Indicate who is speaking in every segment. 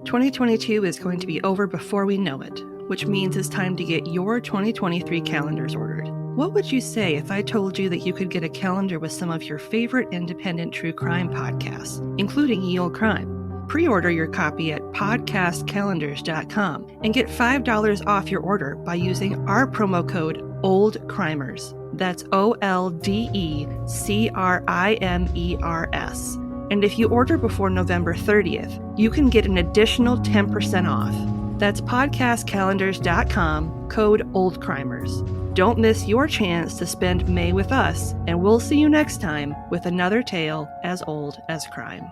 Speaker 1: 2022 is going to be over before we know it, which means it's time to get your 2023 calendars ordered. What would you say if I told you that you could get a calendar with some of your favorite independent true crime podcasts, including Ye Olde Crime? Pre-order your copy at podcastcalendars.com and get $5 off your order by using our promo code OLDECRIMERS. That's OLDECRIMERS. And if you order before November 30th, you can get an additional 10% off. That's podcastcalendars.com, code OLDECRIMERS. Don't miss your chance to spend May with us, and we'll see you next time with another tale as old as crime.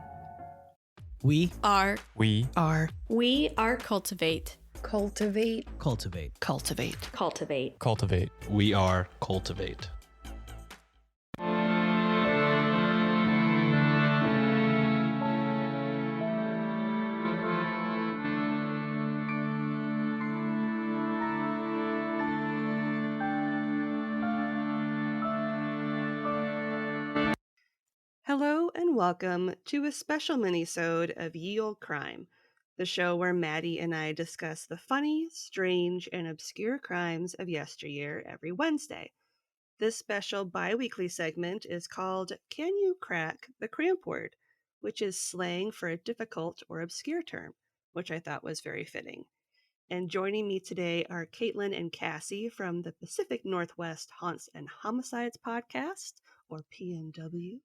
Speaker 2: We are
Speaker 3: Cultivate.
Speaker 4: Cultivate.
Speaker 2: Cultivate.
Speaker 1: Cultivate.
Speaker 4: Cultivate.
Speaker 5: Cultivate. We are Cultivate.
Speaker 1: Hello and welcome to a special mini-sode of Ye Olde Crime, the show where Maddie and I discuss the funny, strange, and obscure crimes of yesteryear every Wednesday. This special bi-weekly segment is called Can You Crack the Cramp-Word, which is slang for a difficult or obscure term, which I thought was very fitting. And joining me today are Caitlyn and Cassie from the Pacific Northwest Haunts and Homicides podcast, or PNW.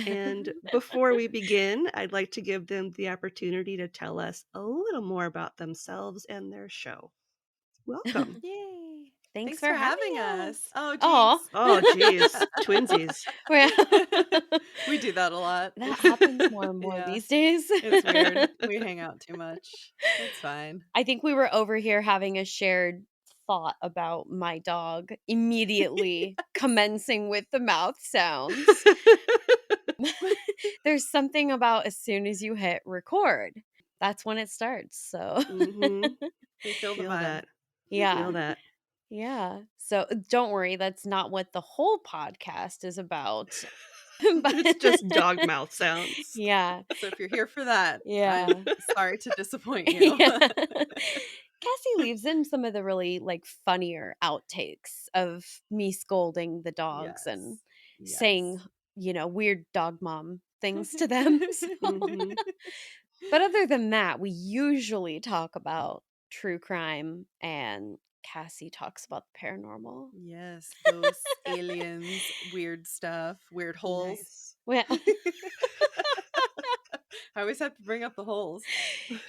Speaker 1: And before we begin, I'd like to give them the opportunity to tell us a little more about themselves and their show. Welcome.
Speaker 4: Yay.
Speaker 3: Thanks for having
Speaker 4: us. Oh,
Speaker 3: Aw.
Speaker 4: geez.
Speaker 1: Oh, geez. Twinsies.
Speaker 4: We do that a lot.
Speaker 3: That happens more and more
Speaker 4: Yeah.
Speaker 3: these days.
Speaker 4: It's weird. We hang out too much. It's fine.
Speaker 3: I think we were over here having a shared thought about my dog immediately commencing with the mouth sounds. There's something about as soon as you hit record, that's when it starts. So
Speaker 1: Mm-hmm.
Speaker 4: We feel the
Speaker 1: Feel
Speaker 4: vibe.
Speaker 1: that.
Speaker 3: yeah.
Speaker 1: Feel that.
Speaker 3: Yeah. So don't worry, that's not what the whole podcast is about. But
Speaker 1: It's just dog mouth sounds.
Speaker 3: yeah.
Speaker 4: So if you're here for that,
Speaker 3: Yeah.
Speaker 4: I'm sorry to disappoint you.
Speaker 3: Yeah. Cassie leaves in some of the really funnier outtakes of me scolding the dogs and saying, weird dog mom things to them. So.
Speaker 1: Mhm.
Speaker 3: But other than that, we usually talk about true crime, and Cassie talks about the paranormal.
Speaker 4: Yes, ghosts, aliens, weird stuff, weird holes.
Speaker 1: Nice.
Speaker 3: Well,
Speaker 4: I always have to bring up the holes.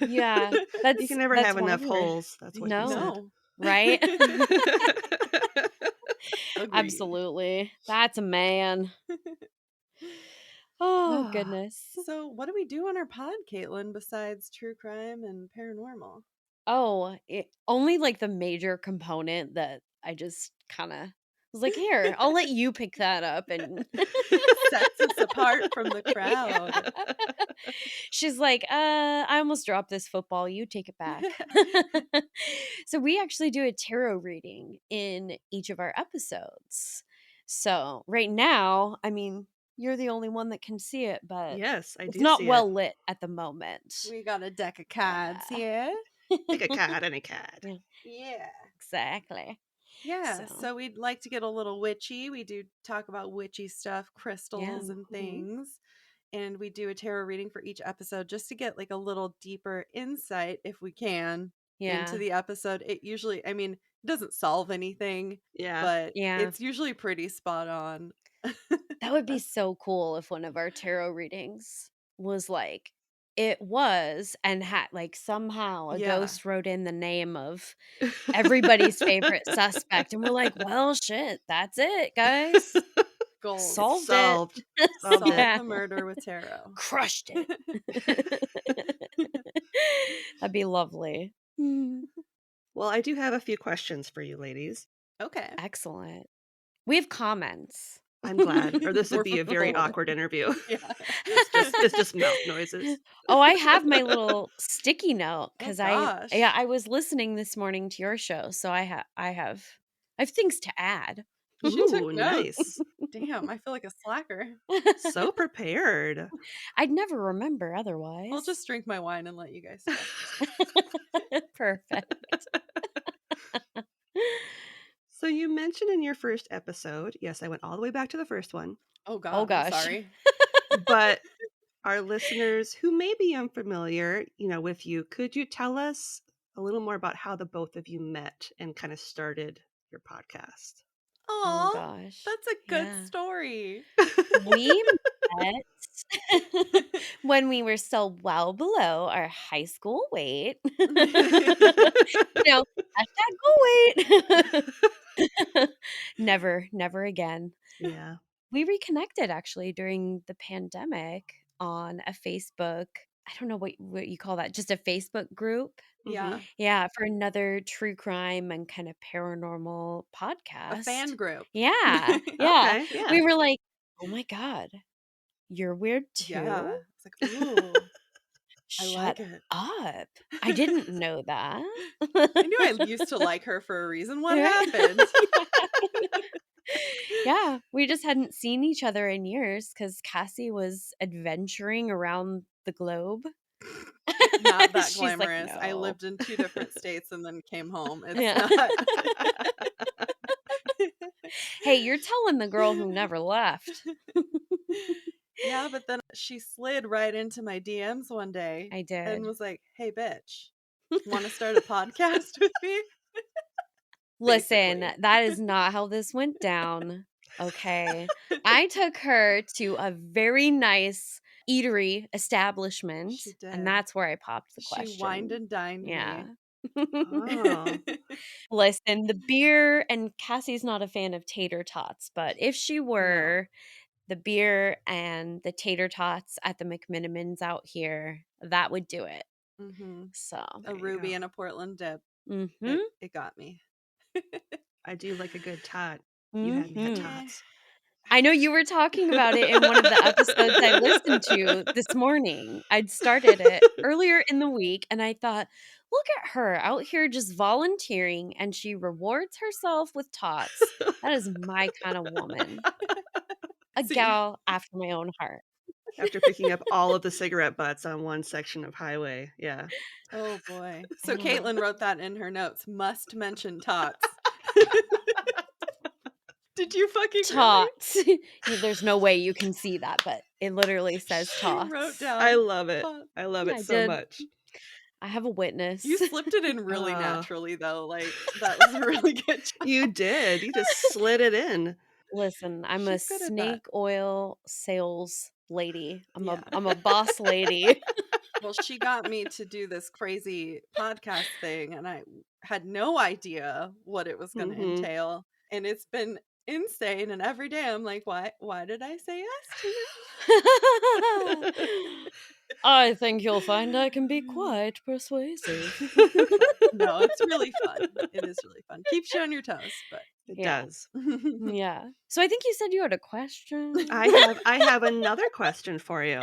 Speaker 3: yeah,
Speaker 1: You can never have
Speaker 3: one
Speaker 1: enough
Speaker 3: of her-
Speaker 1: holes. That's what you said.
Speaker 4: No.
Speaker 3: right?
Speaker 4: Agreed.
Speaker 3: Absolutely. That's a man. Oh, goodness.
Speaker 4: So what do we do on our pod, Caitlin, besides true crime and paranormal?
Speaker 3: Oh, only the major component that I just kind of was like, here, I'll let you pick that up and
Speaker 4: Sets us apart from the crowd.
Speaker 3: She's like, I almost dropped this football. You take it back. So we actually do a tarot reading in each of our episodes. So right now, I mean, you're the only one that can see it, but
Speaker 1: Yes, I do
Speaker 3: it's not
Speaker 1: see
Speaker 3: well
Speaker 1: it.
Speaker 3: lit at the moment.
Speaker 4: We got a deck of cards here.
Speaker 1: Like a cat and a cat.
Speaker 4: Yeah.
Speaker 3: Exactly.
Speaker 4: Yeah, so we'd like to get a little witchy. We do talk about witchy stuff, crystals and things. And we do a tarot reading for each episode just to get a little deeper insight, if we can, into the episode. It usually, it doesn't solve anything, but it's usually pretty spot on.
Speaker 3: That would be so cool if one of our tarot readings was it was and had somehow a ghost wrote in the name of everybody's favorite suspect, and we're like, well, shit, that's it, guys.
Speaker 4: Gold.
Speaker 1: Solved.
Speaker 4: Solved
Speaker 3: Yeah.
Speaker 4: the murder with tarot.
Speaker 3: Crushed it. That'd be lovely.
Speaker 1: Well, I do have a few questions for you ladies.
Speaker 4: Okay.
Speaker 3: Excellent. We have comments.
Speaker 1: I'm glad, or this would be a very awkward interview. It's just mouth noises.
Speaker 3: Oh, I have my little sticky note because
Speaker 4: gosh.
Speaker 3: I was listening this morning to your show, so I have things to add.
Speaker 4: She took
Speaker 1: Ooh,
Speaker 4: notes.
Speaker 1: nice.
Speaker 4: Damn, I feel like a slacker.
Speaker 1: So prepared.
Speaker 3: I'd never remember otherwise.
Speaker 4: I'll just drink my wine and let you guys talk.
Speaker 3: Perfect.
Speaker 1: So you mentioned in your first episode, yes, I went all the way back to the first one,
Speaker 4: Oh God,
Speaker 3: Oh, gosh.
Speaker 4: I'm sorry.
Speaker 1: but our listeners who may be unfamiliar, with you, could you tell us a little more about how the both of you met and kind of started your podcast?
Speaker 3: Oh,
Speaker 4: Aw,
Speaker 3: gosh.
Speaker 4: that's a good
Speaker 3: Yeah.
Speaker 4: story.
Speaker 3: We met when we were still well below our high school weight. Hashtag go weight. Never again.
Speaker 1: Yeah.
Speaker 3: We reconnected actually during the pandemic on a Facebook. I don't know what you call that, just a Facebook group.
Speaker 4: Yeah,
Speaker 3: Yeah, for another true crime and kind of paranormal
Speaker 4: a
Speaker 3: podcast.
Speaker 4: fan group.
Speaker 3: Yeah.
Speaker 1: Okay, yeah.
Speaker 3: We were like, oh my God, you're weird
Speaker 4: Yeah,
Speaker 3: too?
Speaker 4: it's like, ooh, I
Speaker 3: Shut
Speaker 4: like it.
Speaker 3: up. I didn't know that.
Speaker 4: I knew I used to like her for a reason. What
Speaker 3: Right?
Speaker 4: happened?
Speaker 3: Yeah, we just hadn't seen each other in years because Cassie was adventuring around the globe.
Speaker 4: Not that
Speaker 3: She's like,
Speaker 4: glamorous. I
Speaker 3: no.
Speaker 4: lived in 2 different states and then came home. It's
Speaker 3: Yeah.
Speaker 4: not.
Speaker 3: Hey, you're telling the girl who never left.
Speaker 4: Yeah, but then she slid right into my DMs one day
Speaker 3: I did.
Speaker 4: and was like, "Hey, bitch, want to start a podcast with me?"
Speaker 3: Listen,
Speaker 4: Basically.
Speaker 3: that is not how this went down. Okay. I took her to a very nice eatery establishment,
Speaker 4: She did.
Speaker 3: and that's where I popped the question.
Speaker 4: She wined and dined
Speaker 3: Yeah.
Speaker 4: me.
Speaker 1: Oh.
Speaker 3: Listen, the beer, and Cassie's not a fan of tater tots, but if she were, the beer and the tater tots at the McMinimans out here, that would do it.
Speaker 4: Mm-hmm.
Speaker 3: So,
Speaker 4: A
Speaker 1: There you
Speaker 4: ruby
Speaker 1: go.
Speaker 4: and a Portland dip.
Speaker 3: mhm.
Speaker 4: It got me.
Speaker 1: I do like a good tot. You had me at
Speaker 3: Mhm.
Speaker 1: tots.
Speaker 3: I know you were talking about it in one of the episodes I listened to this morning. I'd started it earlier in the week, and I thought, look at her out here just volunteering, and she rewards herself with tots. That is my kind of woman. A
Speaker 4: See.
Speaker 3: gal after my own heart.
Speaker 1: After picking up all of the cigarette butts on one section of highway. Yeah.
Speaker 4: Oh boy. So
Speaker 3: I know.
Speaker 4: Caitlyn wrote that in her notes. Must mention tots. Did you fucking
Speaker 3: Tots. There's no way you can see that, but it literally says
Speaker 4: She
Speaker 3: tots.
Speaker 4: wrote down.
Speaker 1: I love it.
Speaker 4: tots.
Speaker 1: I love
Speaker 3: Yeah,
Speaker 1: it
Speaker 3: I
Speaker 1: so
Speaker 3: did.
Speaker 1: much.
Speaker 3: I have a witness.
Speaker 4: You slipped it in really
Speaker 1: Uh.
Speaker 4: naturally though. Like that was a really good job.
Speaker 1: You did. You just slid it in.
Speaker 3: Listen, I'm a
Speaker 4: She's good at that.
Speaker 3: snake oil sales lady. I'm
Speaker 4: Yeah.
Speaker 3: a boss lady.
Speaker 4: Well, she got me to do this crazy podcast thing, and I had no idea what it was going to
Speaker 1: Mhm.
Speaker 4: entail. And it's been insane. And every day I'm like, why did I say yes to it?
Speaker 3: I think you'll find I can be quite persuasive.
Speaker 4: No, it's really fun. It is really fun. Keeps you on your toes, but
Speaker 1: It
Speaker 3: Yeah.
Speaker 1: does.
Speaker 3: Yeah. So I think you said you had a question.
Speaker 1: I have another question for you.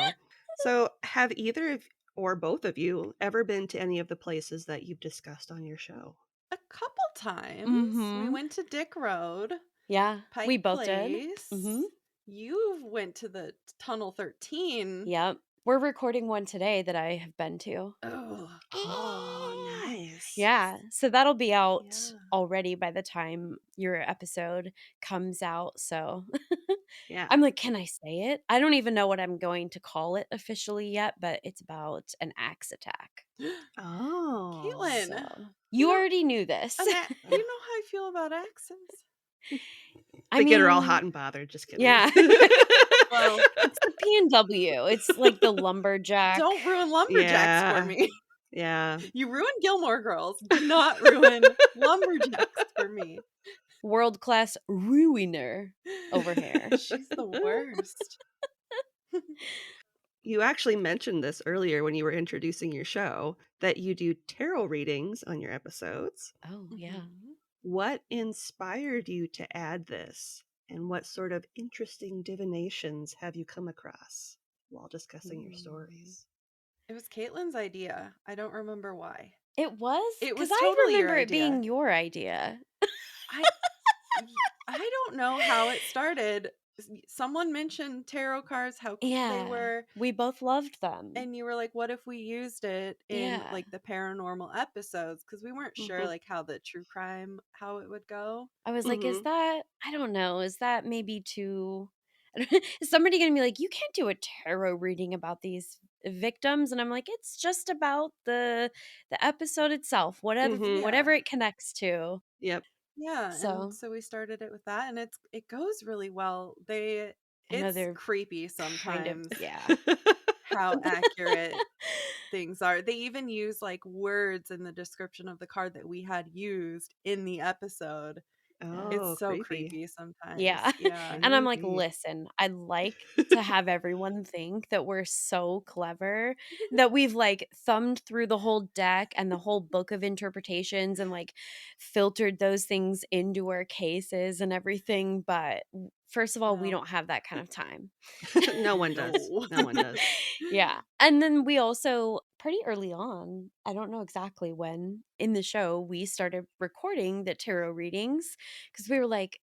Speaker 1: So, have either of or both of you ever been to any of the places that you've discussed on your show?
Speaker 4: a couple times we
Speaker 3: Mhm.
Speaker 4: went to Dick Road,
Speaker 3: Yeah,
Speaker 4: Pike
Speaker 3: we both
Speaker 4: Place.
Speaker 3: did. Mhm.
Speaker 4: You went to the Tunnel 13.
Speaker 3: Yep. We're recording one today that I have been to.
Speaker 1: Oh, nice.
Speaker 3: Yeah. So that'll be out
Speaker 4: Yeah.
Speaker 3: already by the time your episode comes out. So
Speaker 1: Yeah.
Speaker 3: I'm like, can I say it? I don't even know what I'm going to call it officially yet, but it's about an axe attack.
Speaker 1: Oh.
Speaker 4: Caitlyn,
Speaker 3: So
Speaker 4: you
Speaker 3: you
Speaker 4: know,
Speaker 3: already knew this.
Speaker 4: you know how I feel about axes?
Speaker 1: They get her all hot and bothered. Just kidding.
Speaker 3: Yeah.
Speaker 4: Well,
Speaker 3: It's the PNW. It's like the lumberjack.
Speaker 4: don't ruin lumberjacks for me.
Speaker 1: Yeah.
Speaker 4: You ruined Gilmore Girls. Do not ruin lumberjacks for me.
Speaker 3: World-class ruiner over here.
Speaker 4: She's the worst.
Speaker 1: You actually mentioned this earlier when you were introducing your show, that you do tarot readings on your episodes.
Speaker 3: Oh, yeah.
Speaker 1: What inspired you to add this? And what sort of interesting divinations have you come across while discussing your stories?
Speaker 4: It was Caitlyn's idea. I don't remember why.
Speaker 3: It was?
Speaker 4: It was
Speaker 3: Because I
Speaker 4: totally your
Speaker 3: remember it
Speaker 4: idea.
Speaker 3: being your idea.
Speaker 4: I don't know how it started. Someone mentioned tarot cards, how cool they were.
Speaker 3: We both loved them.
Speaker 4: And you were like, what if we used it in like the paranormal episodes? Because we weren't sure like how the true crime, how it would go.
Speaker 3: I was like, is that, I don't know, is that maybe too, is somebody going to be like, you can't do a tarot reading about these victims? And I'm like, it's just about the episode itself, whatever it connects to.
Speaker 1: Yep.
Speaker 4: Yeah, and so we started it with that, and it goes really well. It's creepy sometimes.
Speaker 3: Kind of, yeah.
Speaker 4: How accurate things are. They even use like words in the description of the card that we had used in the episode.
Speaker 1: Oh,
Speaker 4: it's so creepy sometimes.
Speaker 3: Yeah. And I'm like, listen, I'd like to have everyone think that we're so clever that we've like thumbed through the whole deck and the whole book of interpretations and like filtered those things into our cases and everything. But first of all, we don't have that kind of time.
Speaker 1: No one does. No one does.
Speaker 3: Yeah. And then we also, pretty early on, I don't know exactly when in the show, we started recording the tarot readings because we were like,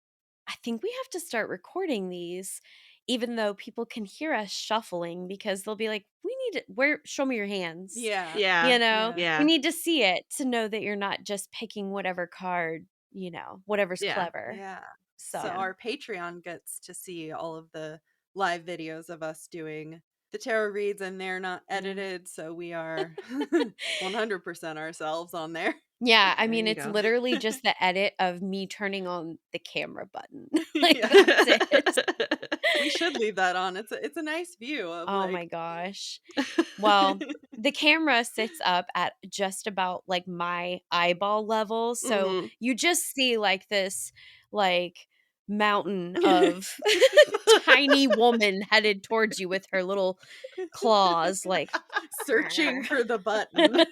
Speaker 3: I think we have to start recording these, even though people can hear us shuffling because they'll be like, we need it. Show me your hands.
Speaker 4: Yeah.
Speaker 3: You know,
Speaker 1: Yeah.
Speaker 3: we need to see it to know that you're not just picking whatever card, you know, whatever's clever.
Speaker 4: Yeah. So our Patreon gets to see all of the live videos of us doing the tarot reads, and they're not edited, so we are 100% ourselves on there.
Speaker 3: Yeah, I mean, it's literally just the edit of me turning on the camera button. Like, that's it.
Speaker 4: We should leave that on. It's a nice view of
Speaker 3: oh my gosh. Well, the camera sits up at just about like my eyeball level, so you just see like this like mountain of tiny woman headed towards you with her little claws, like
Speaker 4: searching for the button.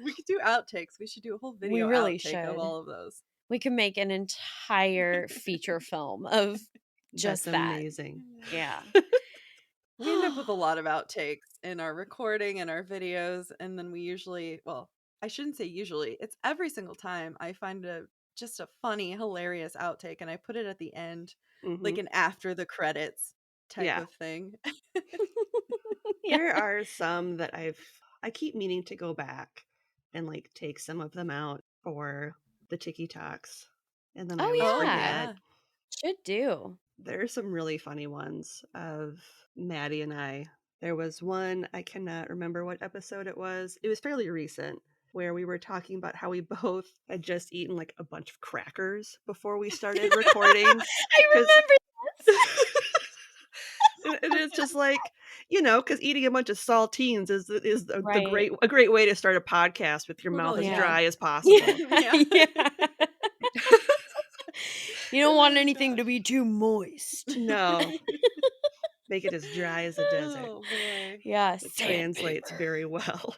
Speaker 4: We could do outtakes. We should do a whole video outtake of all of those.
Speaker 3: We could make an entire feature film of just
Speaker 1: That's amazing.
Speaker 3: Yeah.
Speaker 4: We end up with a lot of outtakes in our recording and our videos, and then we usually, well, I shouldn't say usually, it's every single time I find just a funny, hilarious outtake, and I put it at the end, like an after the credits type of thing.
Speaker 1: There are some that I keep meaning to go back and like take some of them out for the TikToks, and then I always forget.
Speaker 3: Should do.
Speaker 1: There are some really funny ones of Maddie and I. There was one, I cannot remember what episode it was. It was fairly recent, where we were talking about how we both had just eaten like a bunch of crackers before we started recording.
Speaker 3: I remember this.
Speaker 1: And it's just like, you know, because eating a bunch of saltines is a great way to start a podcast with your mouth as dry as possible.
Speaker 3: Yeah. You don't want anything to be too moist.
Speaker 1: No. Make it as dry as a desert.
Speaker 4: Oh, boy.
Speaker 3: Yeah,
Speaker 1: it translates very well.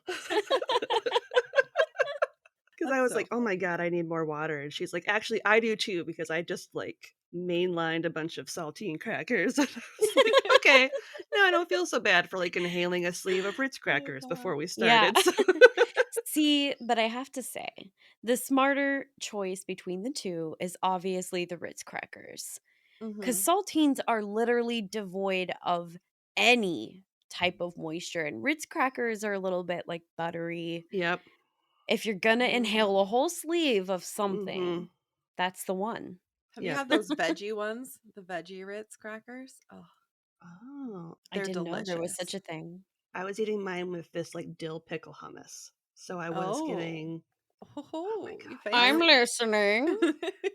Speaker 1: Because I was like, oh my God, I need more water. And she's like, actually, I do too, because I just like mainlined a bunch of saltine crackers. And I was like, okay, now I don't feel so bad for like inhaling a sleeve of Ritz crackers before we started.
Speaker 3: Yeah. See, but I have to say, the smarter choice between the two is obviously the Ritz crackers. Because saltines are literally devoid of any type of moisture, and Ritz crackers are a little bit like buttery.
Speaker 1: Yep.
Speaker 3: If you're gonna inhale a whole sleeve of something, that's the one.
Speaker 4: Have you had those veggie ones? The veggie Ritz crackers? Oh,
Speaker 3: I didn't know there was such a thing.
Speaker 1: I was eating mine with this like dill pickle hummus. So I was getting...
Speaker 4: Oh my God.
Speaker 3: I'm listening.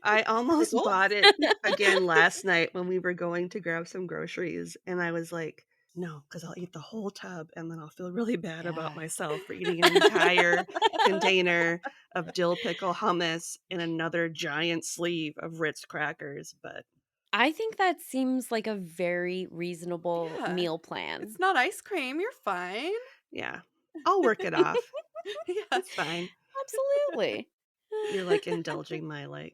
Speaker 1: I almost bought it again last night when we were going to grab some groceries. And I was like, no, because I'll eat the whole tub and then I'll feel really bad about myself for eating an entire container of dill pickle hummus and another giant sleeve of Ritz crackers. But
Speaker 3: I think that seems like a very reasonable meal plan.
Speaker 4: It's not ice cream. You're fine.
Speaker 1: Yeah. I'll work it off. Yeah, that's fine.
Speaker 3: Absolutely.
Speaker 1: You're like indulging my my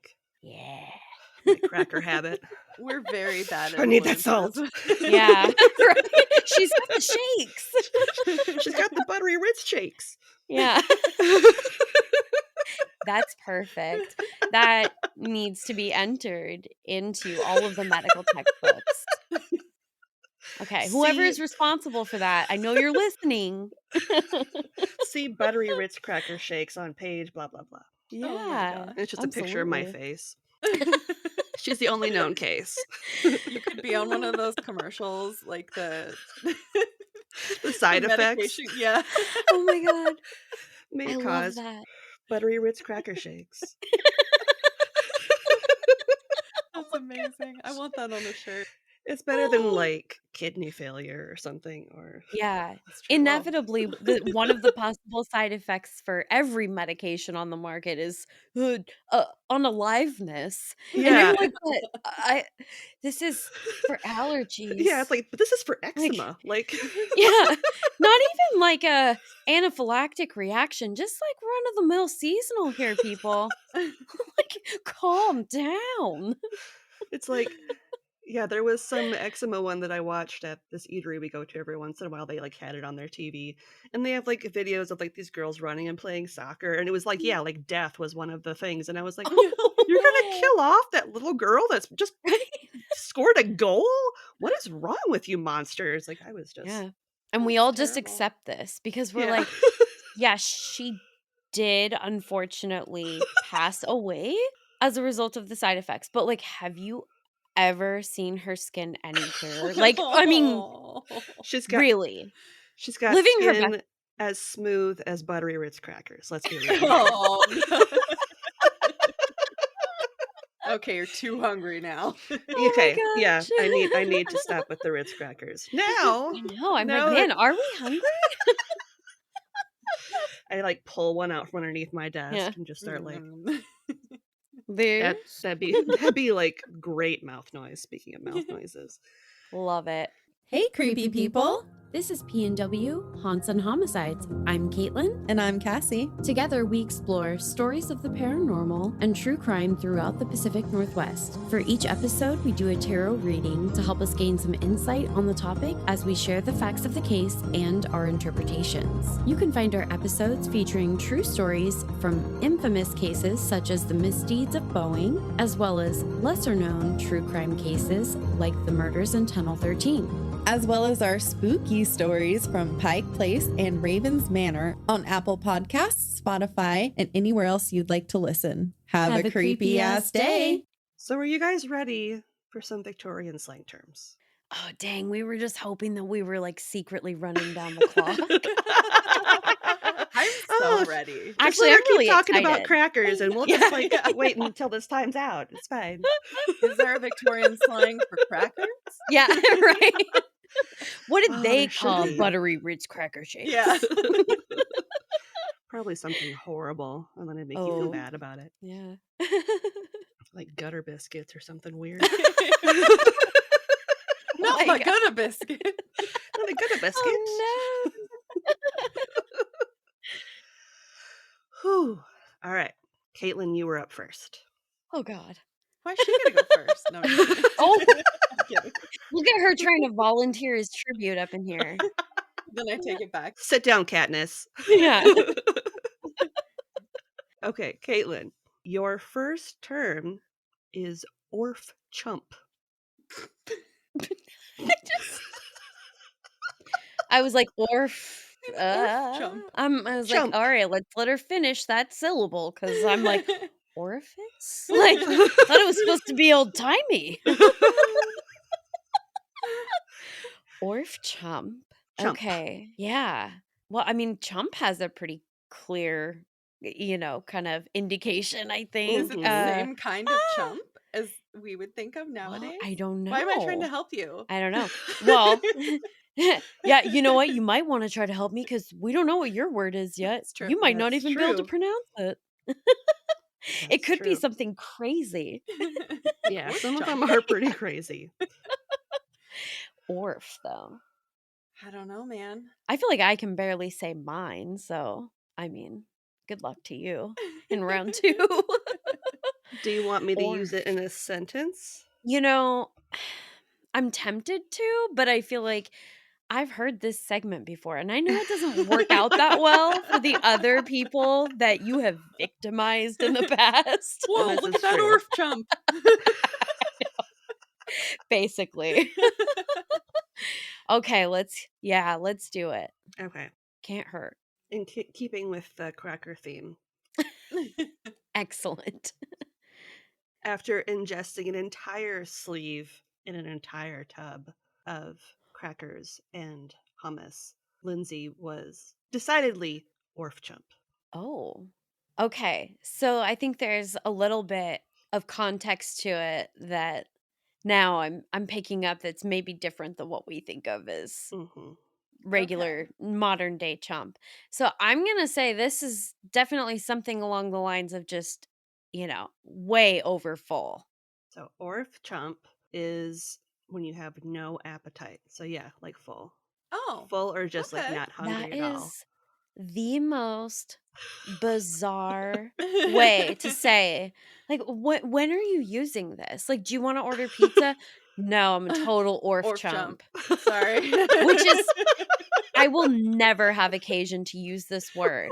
Speaker 1: cracker habit.
Speaker 4: We're very bad at
Speaker 1: I need that salt.
Speaker 3: Yeah. Right. She's got the shakes.
Speaker 1: She's got the buttery Ritz shakes.
Speaker 3: Yeah. That's perfect. That needs to be entered into all of the medical textbooks. Okay, whoever
Speaker 1: See,
Speaker 3: is responsible for that, I know you're listening.
Speaker 1: see buttery Ritz cracker shakes on page blah blah blah.
Speaker 4: Oh my
Speaker 3: Yeah,
Speaker 4: gosh.
Speaker 1: And it's just a picture of my
Speaker 3: absolutely.
Speaker 1: face. She's the only known case.
Speaker 4: You could be on one of those commercials, like the
Speaker 1: The side effects
Speaker 4: medication. Yeah.
Speaker 3: Oh my god,
Speaker 1: may
Speaker 3: I love
Speaker 1: cause
Speaker 3: that.
Speaker 1: buttery Ritz cracker shakes.
Speaker 3: Oh
Speaker 4: That's
Speaker 3: my
Speaker 4: amazing. I
Speaker 3: gosh.
Speaker 4: want that on a shirt.
Speaker 1: It's better than like kidney failure or something, or
Speaker 3: Yeah,
Speaker 4: It's true. Well,
Speaker 3: inevitably, one of the possible side effects for every medication on the market is unaliveness, and
Speaker 1: yeah,
Speaker 3: you're like, "But this is for
Speaker 1: yeah. It's
Speaker 3: allergies."
Speaker 1: like, but this is for
Speaker 3: Like,
Speaker 1: eczema. Like,
Speaker 3: yeah, not even like a anaphylactic reaction, just like run-of-the-mill seasonal here, people. Like, calm down.
Speaker 1: it's like, yeah. There was some eczema one that I watched at this eatery we go to every once in a while. They like had it on their TV, and they have like videos of like these girls running and playing soccer, and it was like, yeah, like death was one of the things, and I was like, you're gonna kill off that little girl that's just scored a goal? What is wrong with you monsters? Like I was just
Speaker 3: Yeah. And we
Speaker 4: that's
Speaker 3: all just
Speaker 4: terrible.
Speaker 3: accept this because we're
Speaker 1: yeah.
Speaker 3: like, yeah, she did unfortunately pass away as a result of the side effects. But like, have you ever seen her skin any clearer? Like, I mean,
Speaker 4: Oh.
Speaker 1: she's got
Speaker 3: really,
Speaker 1: she's got
Speaker 3: living her best.
Speaker 1: skin as smooth as buttery Ritz crackers. Let's be real.
Speaker 4: Oh, no. Okay, you're too hungry now.
Speaker 3: Oh
Speaker 1: Okay,
Speaker 3: my
Speaker 1: yeah,
Speaker 3: gosh.
Speaker 1: I need to stop with the Ritz crackers. Now,
Speaker 3: I know. I'm like,
Speaker 1: now
Speaker 3: man,
Speaker 1: that
Speaker 3: are we hungry?
Speaker 1: I like pull one out from underneath my
Speaker 3: Yeah.
Speaker 1: desk and just start like
Speaker 3: There's
Speaker 1: that'd be like great mouth noise. Speaking of mouth noises.
Speaker 3: love it.
Speaker 2: Hey, creepy people.
Speaker 3: This is PNW Haunts and Homicides. I'm Caitlyn.
Speaker 2: And I'm Cassie.
Speaker 3: Together, we explore stories of the paranormal and true crime throughout the Pacific Northwest. For each episode, we do a tarot reading to help us gain some insight on the topic as we share the facts of the case and our interpretations. You can find our episodes featuring true stories from infamous cases such as the misdeeds of Boeing, as well as lesser-known true crime cases like the murders in Tunnel 13.
Speaker 2: As well as our spooky stories from Pike Place and Raven's Manor on Apple Podcasts, Spotify, and anywhere else you'd like to listen. Have a creepy ass day.
Speaker 1: So are you guys ready for some Victorian slang terms?
Speaker 3: Oh, dang. We were just hoping that we were like secretly running down the clock.
Speaker 4: I'm so ready.
Speaker 1: Just
Speaker 3: Actually,
Speaker 1: let her
Speaker 3: I'm really
Speaker 1: keep talking
Speaker 3: excited.
Speaker 1: about crackers, and we'll
Speaker 3: Yeah,
Speaker 1: just like
Speaker 4: yeah.
Speaker 1: wait until this time's out. It's fine.
Speaker 4: Is there a Victorian slang for crackers?
Speaker 3: Yeah, right. What did
Speaker 1: Oh,
Speaker 3: they
Speaker 1: there should
Speaker 3: call
Speaker 1: be.
Speaker 3: buttery Ritz cracker shakes?
Speaker 4: Yeah.
Speaker 1: Probably something horrible, and then it'd make you feel
Speaker 3: Oh,
Speaker 1: bad about it,
Speaker 3: yeah.
Speaker 1: like gutter biscuits or something weird.
Speaker 4: Not
Speaker 3: my
Speaker 4: my
Speaker 3: God.
Speaker 4: gutter biscuit.
Speaker 1: Not a gutter biscuit.
Speaker 3: Oh
Speaker 1: Whew. All right, Caitlin, you were up first.
Speaker 3: no. Oh God.
Speaker 4: Why is she gonna go first? No, I'm kidding.
Speaker 3: Oh,
Speaker 4: I'm kidding.
Speaker 3: look at her trying to volunteer as tribute up in here.
Speaker 4: Then I take it back.
Speaker 1: Sit down, Katniss.
Speaker 3: Yeah.
Speaker 1: Okay, Caitlin, your first term is orf chump.
Speaker 3: I was like, orf.
Speaker 4: chump.
Speaker 3: I was
Speaker 1: Chump.
Speaker 3: like, all right, let's let her finish that syllable because I'm like, orifice? Like, thought it was supposed to be old timey. Orf chump.
Speaker 1: Chump.
Speaker 3: Okay. Yeah. Well, I mean, chump has a pretty clear, kind of indication, I
Speaker 4: Is
Speaker 3: think.
Speaker 4: it the same kind of chump as we would think of
Speaker 3: Well,
Speaker 4: nowadays?
Speaker 3: I don't know.
Speaker 4: Why am I trying to help you?
Speaker 3: I don't know. Well, yeah, you know what? You might want to try to help me because we don't know what your word is yet.
Speaker 4: It's true.
Speaker 3: You might not
Speaker 1: That's
Speaker 3: even be able to
Speaker 1: true.
Speaker 3: pronounce it. It
Speaker 1: That's
Speaker 3: could be
Speaker 1: true.
Speaker 3: something crazy.
Speaker 1: Yeah, some of them are pretty crazy.
Speaker 3: Orf, though.
Speaker 4: I don't know, man.
Speaker 3: I feel like I can barely say mine. So, I mean, good luck to you in round 2.
Speaker 1: Do you want me to use
Speaker 3: Orf.
Speaker 1: it in a sentence?
Speaker 3: I'm tempted to, but I feel like I've heard this segment before, and I know it doesn't work out that well for the other people that you have victimized in the past.
Speaker 4: Whoa, look at that Orf chump.
Speaker 3: Basically. Okay, let's do it.
Speaker 1: Okay.
Speaker 3: Can't hurt.
Speaker 1: In keeping with the cracker theme.
Speaker 3: Excellent.
Speaker 1: After ingesting an entire sleeve in an entire tub of crackers and hummus, Lindsay was decidedly Orf chump.
Speaker 3: Oh. Okay. So I think there's a little bit of context to it that now I'm picking up that's maybe different than what we think of as regular modern day chump. So I'm going to say this is definitely something along the lines of just, way over full.
Speaker 1: So Orf chump is when you have no appetite. So yeah, like full.
Speaker 4: Oh.
Speaker 1: Full or just like not hungry at all.
Speaker 3: That is the most bizarre way to say, like, when are you using this? Like, do you want to order pizza? No, I'm a total Orf chump.
Speaker 4: Sorry.
Speaker 3: Which is, I will never have occasion to use this word.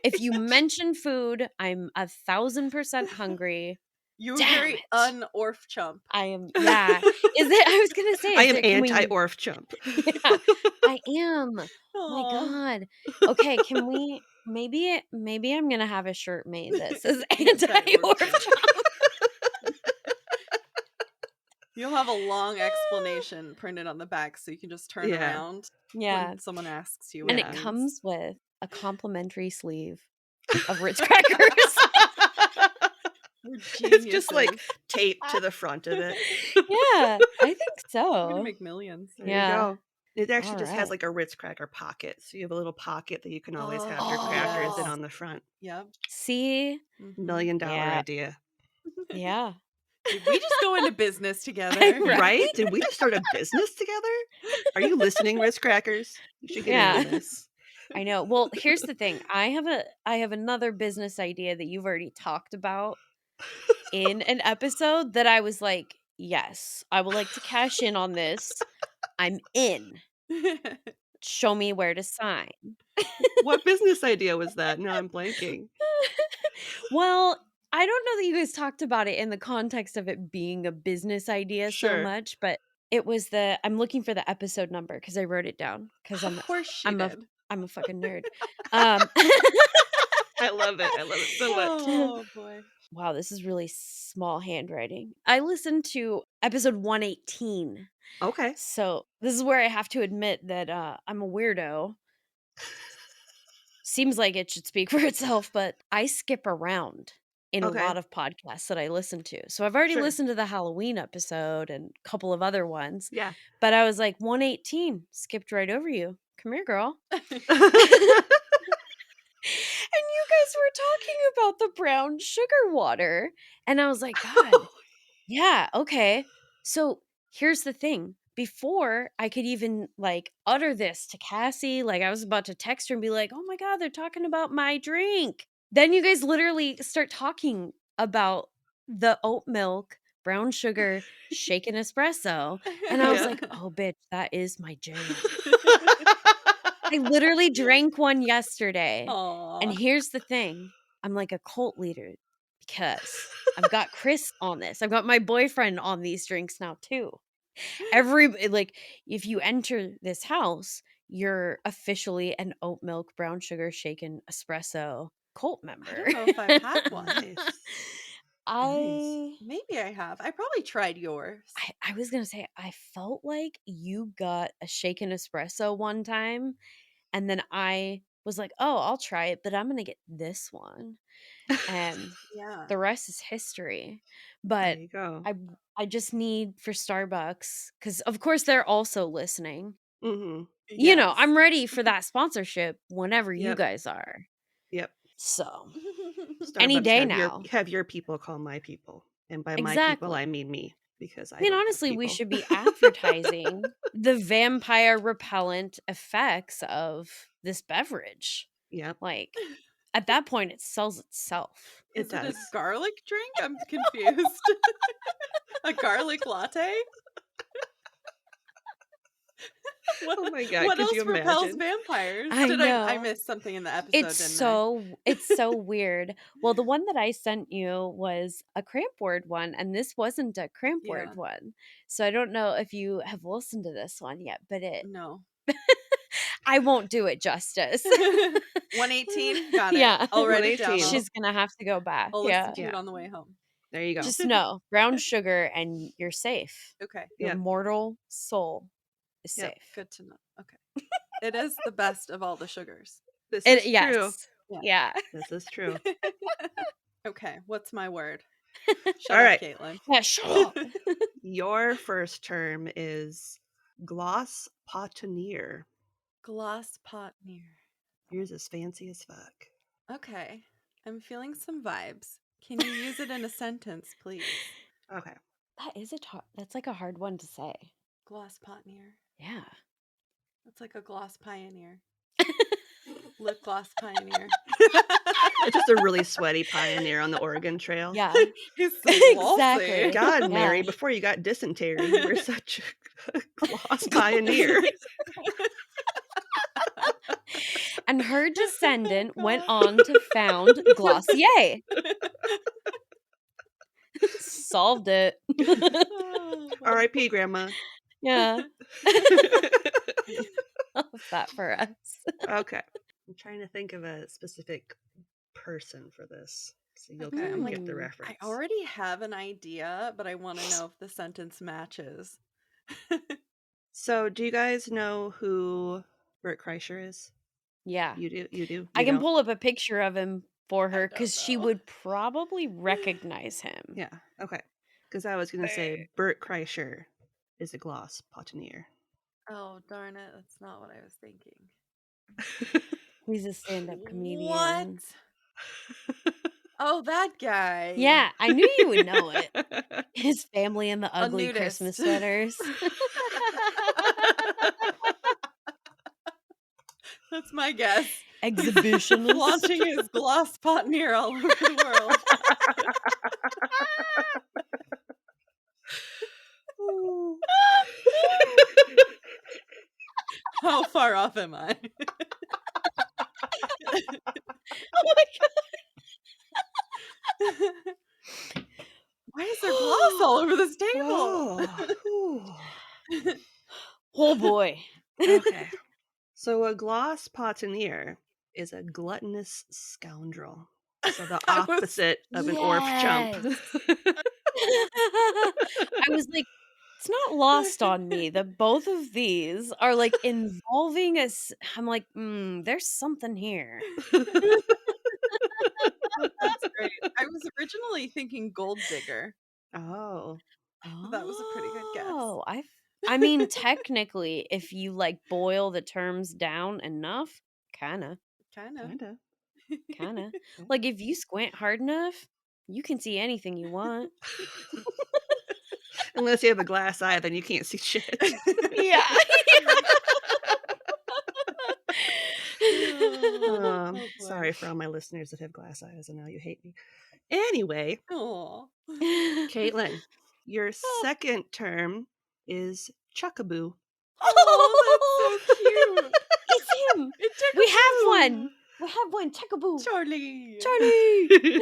Speaker 3: If you mention food, I'm 1,000% hungry.
Speaker 4: You're very un-Orf chump.
Speaker 3: I am, yeah. I was going to say.
Speaker 1: I am anti-Orf chump.
Speaker 3: Yeah, I am. Oh my God. Okay, can we, maybe I'm going to have a shirt made that says anti-Orf chump.
Speaker 4: You'll have a long explanation printed on the back so you can just turn around when someone asks you.
Speaker 3: And it comes with a complimentary sleeve of Ritz crackers.
Speaker 1: It's just like taped to the front of it.
Speaker 3: Yeah, I think so.
Speaker 4: We're gonna make millions.
Speaker 1: There you go. It actually just has like a Ritz cracker pocket. So you have a little pocket that you can always have your crackers in on the front.
Speaker 4: Yep.
Speaker 3: See?
Speaker 1: $1 million idea.
Speaker 3: Yeah.
Speaker 4: Did we just go into business together?
Speaker 1: Right? Did we just start a business together? Are you listening, Ritz crackers? You should get into this.
Speaker 3: I know. Well, here's the thing. I have another business idea that you've already talked about in an episode that I was like, yes, I would like to cash in on this. I'm in. Show me where to sign.
Speaker 1: What business idea was that? No, I'm blanking.
Speaker 3: Well, I don't know that you guys talked about it in the context of it being a business idea so much, but it was I'm looking for the episode number because I wrote it down because I'm a fucking nerd.
Speaker 1: I love it. I love it so much.
Speaker 4: Oh boy.
Speaker 3: Wow, this is really small handwriting. I listened to episode 118.
Speaker 1: Okay.
Speaker 3: So this is where I have to admit that I'm a weirdo. Seems like it should speak for itself, but I skip around in a lot of podcasts that I listen to. So I've already listened to the Halloween episode and a couple of other ones.
Speaker 1: Yeah.
Speaker 3: But I was like, 118, skipped right over you. Come here, girl. And you guys were talking about the brown sugar water. And I was like, God, yeah, okay. So here's the thing. Before I could even like utter this to Cassie, like I was about to text her and be like, oh my God, they're talking about my drink. Then you guys literally start talking about the oat milk, brown sugar, shaken espresso. And I was like, oh, bitch, that is my jam. I literally drank one yesterday.
Speaker 4: Aww.
Speaker 3: And here's the thing. I'm like a cult leader because I've got Chris on this. I've got my boyfriend on these drinks now too. If you enter this house, you're officially an oat milk, brown sugar, shaken espresso cult member.
Speaker 4: I don't know if I've had one.
Speaker 3: Nice.
Speaker 4: Maybe I have. I probably tried yours.
Speaker 3: I was going to say, I felt like you got a shaken espresso one time. And then I was like, oh, I'll try it, but I'm going to get this one. And the rest is history. But
Speaker 1: there you go.
Speaker 3: I just need for Starbucks, because of course they're also listening.
Speaker 1: Mm-hmm.
Speaker 3: You know, I'm ready for that sponsorship whenever you guys are.
Speaker 1: Yep.
Speaker 3: So
Speaker 1: Starbucks,
Speaker 3: any day now.
Speaker 1: Have your people call my people. And by my people, I mean me. Because I mean,
Speaker 3: honestly, we should be advertising the vampire repellent effects of this beverage.
Speaker 1: Yep.
Speaker 3: Like, at that point, it sells itself.
Speaker 4: Is it a garlic drink? I'm confused. A garlic latte?
Speaker 1: Oh my God,
Speaker 4: What
Speaker 1: could
Speaker 4: else
Speaker 1: you
Speaker 4: repels
Speaker 1: imagine?
Speaker 4: vampires?
Speaker 3: I
Speaker 4: I
Speaker 3: know.
Speaker 4: missed something in the episode,
Speaker 3: It's
Speaker 4: didn't I?
Speaker 3: so weird. Well, the one that I sent you was a Cramp-Word one, and this wasn't a Cramp-Word
Speaker 4: Yeah.
Speaker 3: one. So I don't know if you have listened to this one yet, but
Speaker 4: No.
Speaker 3: I won't do it justice.
Speaker 4: 118? Got it.
Speaker 3: Yeah.
Speaker 4: I'll write it down.
Speaker 1: 118.
Speaker 3: She's gonna have to go back.
Speaker 4: I'll
Speaker 3: Yeah.
Speaker 4: listen to it on the way home.
Speaker 1: There you go.
Speaker 3: Just know brown sugar and you're safe.
Speaker 4: Okay.
Speaker 3: Your
Speaker 1: Yep.
Speaker 3: mortal soul is
Speaker 1: Yep.
Speaker 3: safe.
Speaker 4: Good to know. Okay. It is the best of all the sugars.
Speaker 1: This is true.
Speaker 3: Yes.
Speaker 4: Yeah.
Speaker 3: Yeah.
Speaker 1: This is true.
Speaker 4: Okay. What's my word?
Speaker 1: All
Speaker 4: Shut up,
Speaker 1: right.
Speaker 4: Caitlin.
Speaker 3: Yeah, shut up.
Speaker 1: Your first term is gloss potenier.
Speaker 4: Gloss pot near.
Speaker 1: Yours is fancy as fuck.
Speaker 4: Okay. I'm feeling some vibes. Can you use it in a sentence, please?
Speaker 1: Okay.
Speaker 3: That's like a hard one to say.
Speaker 4: Gloss pot near.
Speaker 3: Yeah.
Speaker 4: It's like a gloss pioneer. Lip gloss pioneer.
Speaker 1: It's just a really sweaty pioneer on the Oregon Trail.
Speaker 3: Yeah.
Speaker 4: He's so glossy.
Speaker 3: Exactly.
Speaker 1: God,
Speaker 3: Yeah.
Speaker 1: Mary, before you got dysentery, you were such a gloss pioneer.
Speaker 3: And her descendant went on to found Glossier. Solved it.
Speaker 4: Oh,
Speaker 1: R.I.P. Grandma.
Speaker 3: Yeah. Love that for us.
Speaker 1: Okay. I'm trying to think of a specific person for this. So you'll
Speaker 4: Okay,
Speaker 1: kind
Speaker 4: I'm
Speaker 1: of
Speaker 4: like,
Speaker 1: get the
Speaker 3: Mm.
Speaker 1: reference.
Speaker 4: I already have an idea, but I want to know if the sentence matches.
Speaker 1: So do you guys know who Bert Kreischer is?
Speaker 3: Yeah.
Speaker 1: You do? You do?
Speaker 3: I
Speaker 1: You
Speaker 3: can
Speaker 1: don't?
Speaker 3: pull up a picture of him for her
Speaker 4: don't
Speaker 3: because she
Speaker 4: know.
Speaker 3: would probably recognize him.
Speaker 1: Yeah. Okay. Because I was going to say Bert Kreischer is a gloss potenier.
Speaker 4: Oh, darn it. That's not what I was thinking.
Speaker 3: He's a stand-up comedian.
Speaker 4: What? Oh, that guy.
Speaker 3: Yeah, I knew you would know it. His family in the ugly
Speaker 4: nudist.
Speaker 3: Christmas sweaters.
Speaker 4: That's my guess.
Speaker 3: Exhibitionist.
Speaker 4: Launching his gloss potenier all over the world. How far off am I?
Speaker 3: Oh my
Speaker 4: Why is there gloss all over this table?
Speaker 3: Oh boy.
Speaker 1: Okay. So a gloss potenier is a gluttonous scoundrel. So the opposite of an orf chump.
Speaker 3: I was like, it's not lost on me that both of these are like involving us. I'm like, there's something here.
Speaker 4: That's great. I was originally thinking gold digger.
Speaker 1: Oh.
Speaker 4: That was a pretty good guess.
Speaker 3: Oh, I mean, technically, if you like boil the terms down enough, kinda.
Speaker 1: Kinda.
Speaker 3: Like if you squint hard enough, you can see anything you want.
Speaker 1: Unless you have a glass eye, then you can't see shit.
Speaker 3: Yeah.
Speaker 4: Oh,
Speaker 1: Sorry for all my listeners that have glass eyes. I know you hate me. Anyway,
Speaker 4: Aw.
Speaker 1: Caitlin, your second term is chuckaboo.
Speaker 4: Oh, that's so cute.
Speaker 3: It's him.
Speaker 4: It's
Speaker 3: We have
Speaker 4: Chuckaboo.
Speaker 3: one. We have one. Chuckaboo.
Speaker 4: Charlie.
Speaker 3: Charlie.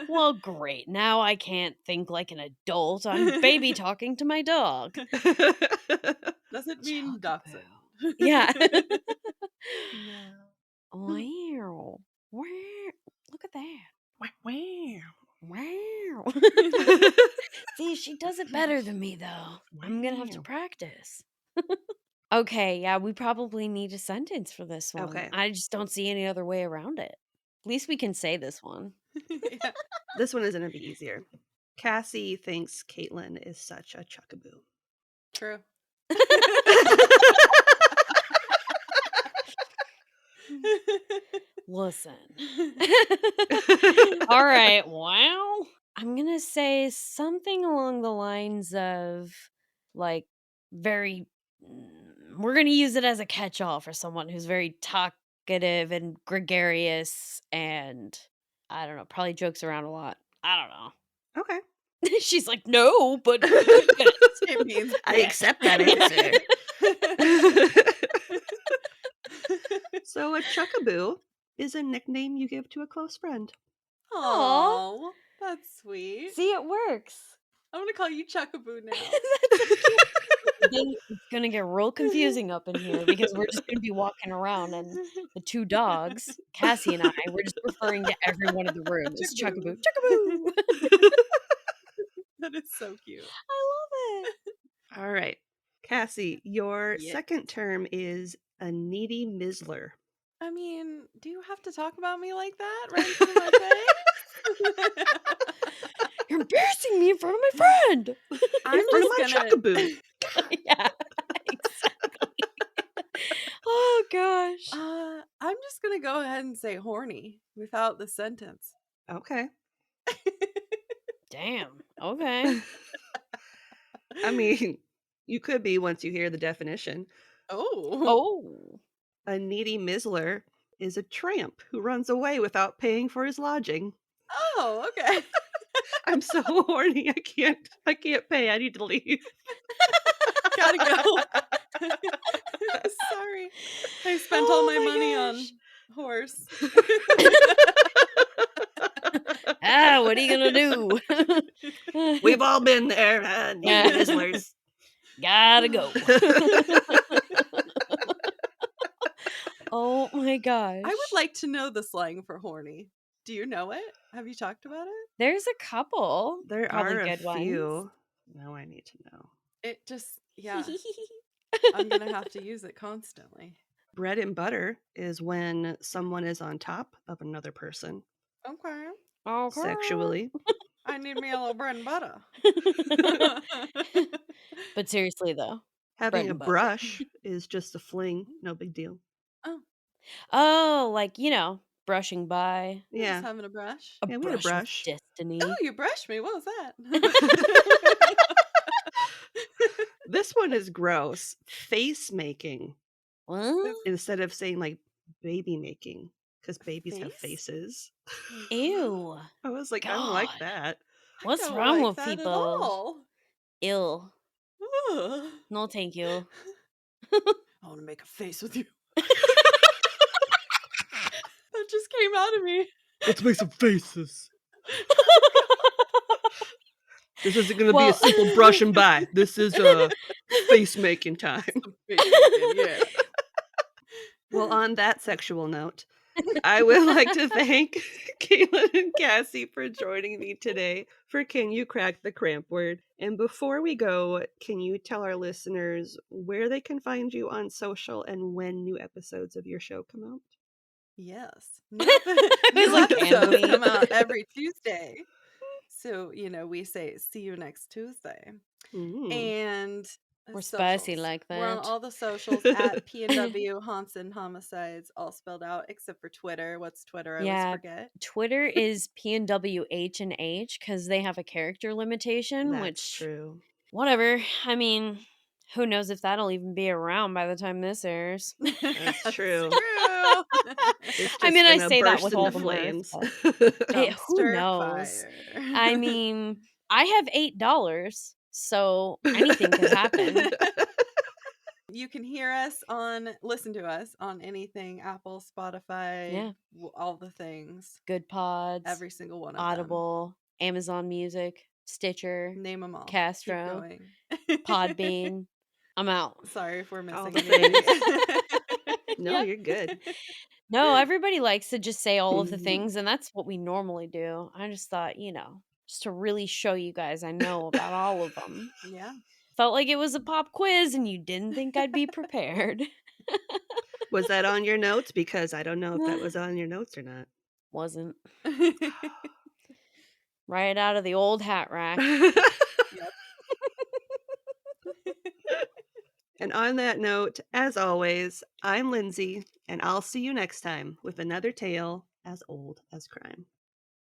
Speaker 3: Well, great. Now I can't think like an adult. I'm baby talking to my dog.
Speaker 4: Doesn't mean
Speaker 3: Chuckaboo.
Speaker 4: Dachshund.
Speaker 3: Yeah.
Speaker 1: No.
Speaker 3: Wow. Wow. Look at that.
Speaker 1: Wow.
Speaker 3: Wow. See, she does it better than me, though. I'm going to have to
Speaker 1: Wow.
Speaker 3: practice. Okay, yeah, we probably need a sentence for this one.
Speaker 1: Okay.
Speaker 3: I just don't see any other way around it. At least we can say this one.
Speaker 4: Yeah.
Speaker 1: This one is going to be easier. Cassie thinks Caitlin is such a chuckaboo.
Speaker 4: True.
Speaker 3: Listen. All right, well, I'm going to say something along the lines of, like, very... We're going to use it as a catch-all for someone who's very talkative and gregarious and, I don't know, probably jokes around a lot. I don't know.
Speaker 1: Okay.
Speaker 3: She's like, no, but
Speaker 4: It means
Speaker 1: I accept that answer. So a chuckaboo is a nickname you give to a close friend.
Speaker 4: Oh, that's sweet.
Speaker 3: See, it works.
Speaker 4: I'm gonna call you Chuckaboo now.
Speaker 3: That's so cute. Then it's gonna get real confusing up in here because we're just gonna be walking around and the two dogs, Cassie and I, we're just referring to everyone in the room as Chuckaboo. Chuckaboo!
Speaker 4: That is so cute.
Speaker 3: I love it.
Speaker 1: All right. Cassie, your
Speaker 4: Yes.
Speaker 1: second term is a needy mizzler.
Speaker 4: I mean, do you have to talk about me like that right in front of my face?
Speaker 3: You're embarrassing me in front of my friend.
Speaker 1: In front of my chuckaboo.
Speaker 3: Yeah, exactly. Oh gosh.
Speaker 4: I'm just gonna go ahead and say horny without the sentence.
Speaker 1: Okay.
Speaker 3: Damn. Okay.
Speaker 1: I mean, you could be once you hear the definition.
Speaker 3: Oh.
Speaker 1: A needy mizzler is a tramp who runs away without paying for his lodging.
Speaker 4: Oh, okay.
Speaker 1: I'm so horny. I can't pay. I need to leave.
Speaker 4: Gotta go. Sorry. I spent all my money on horse.
Speaker 3: What are you gonna do?
Speaker 1: We've all been there. Needy mizzlers.
Speaker 3: Gotta go. Oh my gosh.
Speaker 4: I would like to know the slang for horny. Do you know it? Have you talked about it?
Speaker 3: There's a couple.
Speaker 1: There
Speaker 3: probably
Speaker 1: are a
Speaker 3: good
Speaker 1: few.
Speaker 3: ones.
Speaker 1: Now I need to know.
Speaker 4: It just, yeah. I'm going to have to use it constantly.
Speaker 1: Bread and butter is when someone is on top of another person.
Speaker 4: Okay.
Speaker 1: Sexually.
Speaker 4: I need me a little bread and butter.
Speaker 3: But seriously though.
Speaker 1: Having a brush is just a fling. No big deal.
Speaker 3: Oh, like, brushing by.
Speaker 1: Yeah.
Speaker 4: Just having a brush.
Speaker 1: Yeah, we had a brush.
Speaker 3: Destiny.
Speaker 4: Oh, you brushed me. What was that?
Speaker 1: This one is gross. Face making.
Speaker 3: What?
Speaker 1: Instead of saying like baby making. Because babies have
Speaker 4: Face?
Speaker 1: faces.
Speaker 3: Ew.
Speaker 1: I was like, I don't like
Speaker 3: God.
Speaker 1: that.
Speaker 3: What's
Speaker 4: Don't
Speaker 3: wrong
Speaker 4: like
Speaker 3: with
Speaker 4: that at
Speaker 3: people?
Speaker 4: all.
Speaker 3: Ew.
Speaker 4: Ugh.
Speaker 3: No, thank you.
Speaker 4: I want to make a face with you. That just came out of me.
Speaker 1: Let's make some faces. This isn't going to be a simple brushing by. This is a face making time.
Speaker 4: Yeah.
Speaker 1: Well, on that sexual note, I would like to thank Caitlyn and Cassie for joining me today for Can You Crack the Cramp-Word? And before we go, can you tell our listeners where they can find you on social and when new episodes of your show come out?
Speaker 4: Yes. New episodes come out every Tuesday. So, we say, see you next Tuesday. And
Speaker 3: we're spicy
Speaker 4: socials.
Speaker 3: like that.
Speaker 4: We're on all the socials at PNW Haunts and Homicides, all spelled out, except for Twitter. What's Twitter? I always forget.
Speaker 3: Twitter is PNW H&H because they have a character limitation.
Speaker 1: That's
Speaker 3: which
Speaker 1: true.
Speaker 3: Whatever. I mean, who knows if that'll even be around by the time this airs.
Speaker 1: That's true.
Speaker 3: I mean, I say that with all the flames. Who knows?
Speaker 4: Fire.
Speaker 3: I mean, I have $8, so anything could happen.
Speaker 4: You can listen to us on anything, Apple, Spotify, all the things.
Speaker 3: Good Pods.
Speaker 4: Every single one of
Speaker 3: Audible,
Speaker 4: them.
Speaker 3: Amazon Music, Stitcher.
Speaker 4: Name them all.
Speaker 3: Castro. Podbean. I'm out.
Speaker 4: Sorry if we're missing
Speaker 1: all the things. No, you're good.
Speaker 3: No, everybody likes to just say all of the things, and that's what we normally do. I just thought, just to really show you guys I know about all of them.
Speaker 4: Yeah.
Speaker 3: Felt like it was a pop quiz and you didn't think I'd be prepared.
Speaker 1: Was that on your notes? Because I don't know if that was on your notes or not.
Speaker 3: Wasn't. Right out of the old hat rack.
Speaker 1: And on that note, as always, I'm Lindsay, and I'll see you next time with another tale as old as crime.